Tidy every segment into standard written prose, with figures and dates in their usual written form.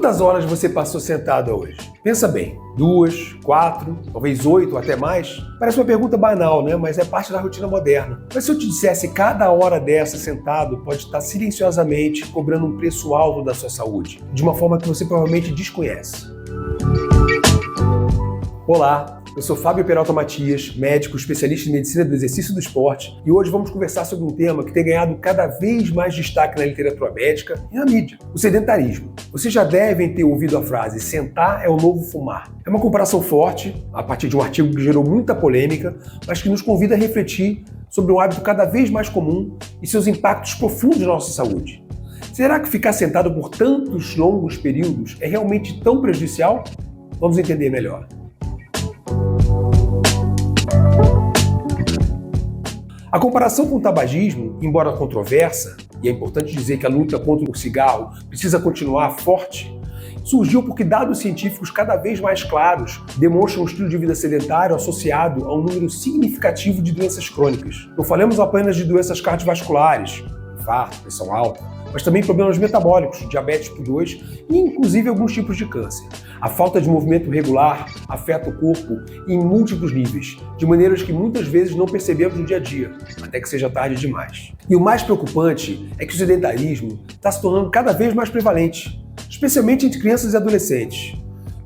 Quantas horas você passou sentado hoje? Pensa bem, 2, 4, talvez 8 ou até mais? Parece uma pergunta banal, né? Mas é parte da rotina moderna. Mas se eu te dissesse que cada hora dessa sentado pode estar silenciosamente cobrando um preço alto da sua saúde, de uma forma que você provavelmente desconhece. Olá, eu sou Fábio Peralta Matias, médico especialista em medicina do exercício e do esporte, e hoje vamos conversar sobre um tema que tem ganhado cada vez mais destaque na literatura médica e na mídia: o sedentarismo. Vocês já devem ter ouvido a frase "sentar é o novo fumar". É uma comparação forte, a partir de um artigo que gerou muita polêmica, mas que nos convida a refletir sobre um hábito cada vez mais comum e seus impactos profundos na nossa saúde. Será que ficar sentado por tantos longos períodos é realmente tão prejudicial? Vamos entender melhor. A comparação com o tabagismo, embora controversa, e é importante dizer que a luta contra o cigarro precisa continuar forte, surgiu porque dados científicos cada vez mais claros demonstram um estilo de vida sedentário associado a um número significativo de doenças crônicas. Não falamos apenas de doenças cardiovasculares, infarto, pressão alta, mas também problemas metabólicos, diabetes tipo 2 e inclusive alguns tipos de câncer. A falta de movimento regular afeta o corpo em múltiplos níveis, de maneiras que muitas vezes não percebemos no dia a dia, até que seja tarde demais. E o mais preocupante é que o sedentarismo está se tornando cada vez mais prevalente, especialmente entre crianças e adolescentes,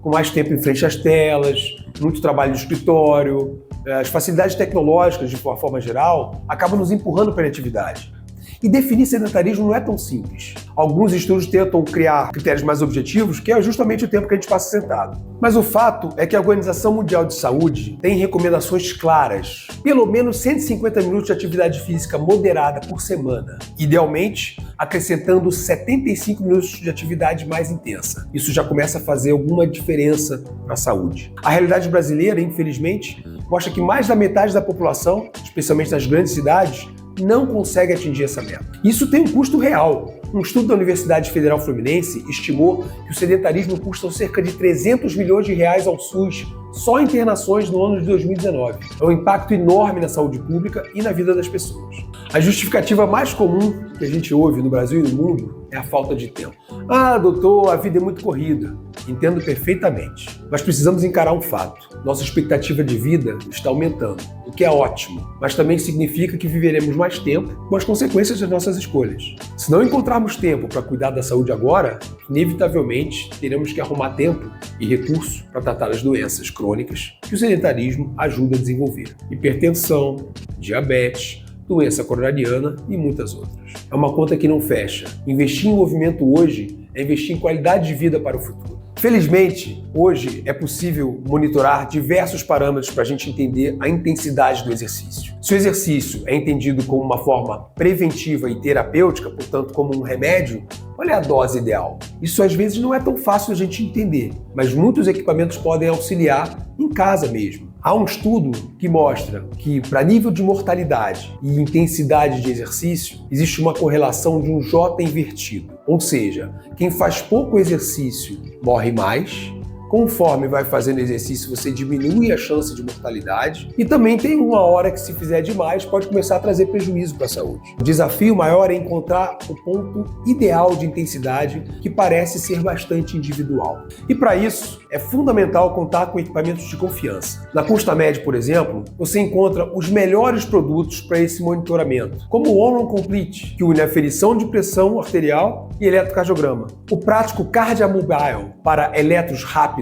com mais tempo em frente às telas, muito trabalho no escritório, as facilidades tecnológicas, de uma forma geral, acabam nos empurrando para a atividade. E definir sedentarismo não é tão simples. Alguns estudos tentam criar critérios mais objetivos, que é justamente o tempo que a gente passa sentado. Mas o fato é que a Organização Mundial de Saúde tem recomendações claras. Pelo menos 150 minutos de atividade física moderada por semana. Idealmente, acrescentando 75 minutos de atividade mais intensa. Isso já começa a fazer alguma diferença na saúde. A realidade brasileira, infelizmente, mostra que mais da metade da população, especialmente nas grandes cidades, não consegue atingir essa meta. Isso tem um custo real. Um estudo da Universidade Federal Fluminense estimou que o sedentarismo custa cerca de 300 milhões de reais ao SUS só internações no ano de 2019. É um impacto enorme na saúde pública e na vida das pessoas. A justificativa mais comum que a gente ouve no Brasil e no mundo é a falta de tempo. Ah, doutor, a vida é muito corrida. Entendo perfeitamente. Mas precisamos encarar um fato. Nossa expectativa de vida está aumentando, o que é ótimo, mas também significa que viveremos mais tempo com as consequências das nossas escolhas. Se não encontrarmos tempo para cuidar da saúde agora, inevitavelmente teremos que arrumar tempo e recurso para tratar as doenças crônicas que o sedentarismo ajuda a desenvolver. Hipertensão, diabetes, doença coronariana e muitas outras. É uma conta que não fecha. Investir em movimento hoje é investir em qualidade de vida para o futuro. Felizmente, hoje é possível monitorar diversos parâmetros para a gente entender a intensidade do exercício. Se o exercício é entendido como uma forma preventiva e terapêutica, portanto como um remédio, qual é a dose ideal? Isso às vezes não é tão fácil a gente entender, mas muitos equipamentos podem auxiliar em casa mesmo. Há um estudo que mostra que, para nível de mortalidade e intensidade de exercício, existe uma correlação de um J invertido. Ou seja, quem faz pouco exercício morre mais. Conforme vai fazendo exercício, você diminui a chance de mortalidade e também tem uma hora que, se fizer demais, pode começar a trazer prejuízo para a saúde. O desafio maior é encontrar o ponto ideal de intensidade, que parece ser bastante individual. E para isso, é fundamental contar com equipamentos de confiança. Na Custamed, por exemplo, você encontra os melhores produtos para esse monitoramento, como o Omron Complete, que une aferição de pressão arterial e eletrocardiograma. O prático Cardiamobile para eletros rápidos,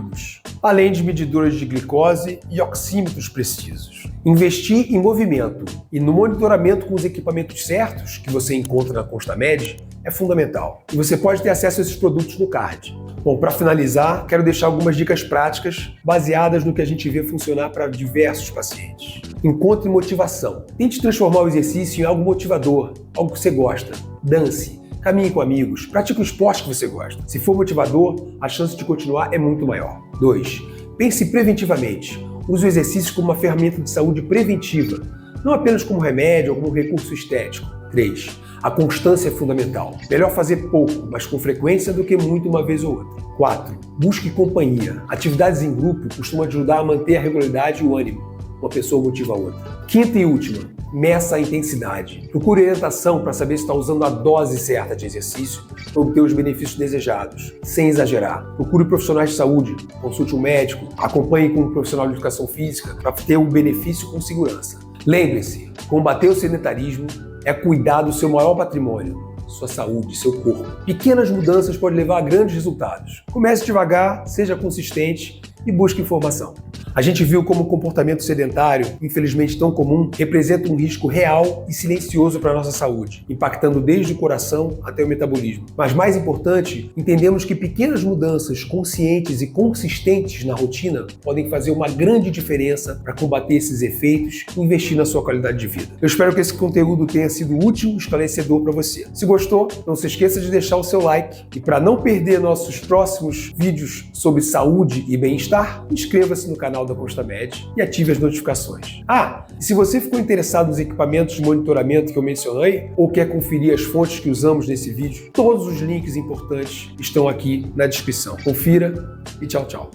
além de medidores de glicose e oxímetros precisos. Investir em movimento e no monitoramento com os equipamentos certos que você encontra na Custamed é fundamental. E você pode ter acesso a esses produtos no card. Bom, para finalizar, quero deixar algumas dicas práticas baseadas no que a gente vê funcionar para diversos pacientes. Encontre motivação. Tente transformar o exercício em algo motivador, algo que você gosta. Dance. Caminhe com amigos, pratique o esporte que você gosta. Se for motivador, a chance de continuar é muito maior. 2. Pense preventivamente. Use o exercício como uma ferramenta de saúde preventiva, não apenas como remédio ou como recurso estético. 3. A constância é fundamental. Melhor fazer pouco, mas com frequência, do que muito uma vez ou outra. 4. Busque companhia. Atividades em grupo costumam ajudar a manter a regularidade e o ânimo. Uma pessoa motiva a outra. 5ª e última, Meça a intensidade. Procure orientação para saber se está usando a dose certa de exercício para obter os benefícios desejados, sem exagerar. Procure profissionais de saúde, consulte um médico, acompanhe com um profissional de educação física para ter o benefício com segurança. Lembre-se, combater o sedentarismo é cuidar do seu maior patrimônio, sua saúde, seu corpo. Pequenas mudanças podem levar a grandes resultados. Comece devagar, seja consistente e busque informação. A gente viu como o comportamento sedentário, infelizmente tão comum, representa um risco real e silencioso para a nossa saúde, impactando desde o coração até o metabolismo. Mas mais importante, entendemos que pequenas mudanças conscientes e consistentes na rotina podem fazer uma grande diferença para combater esses efeitos e investir na sua qualidade de vida. Eu espero que esse conteúdo tenha sido útil e esclarecedor para você. Se gostou, não se esqueça de deixar o seu like e para não perder nossos próximos vídeos sobre saúde e bem-estar, inscreva-se no canal da ConstaMed e ative as notificações. E se você ficou interessado nos equipamentos de monitoramento que eu mencionei ou quer conferir as fontes que usamos nesse vídeo, todos os links importantes estão aqui na descrição. Confira e tchau, tchau.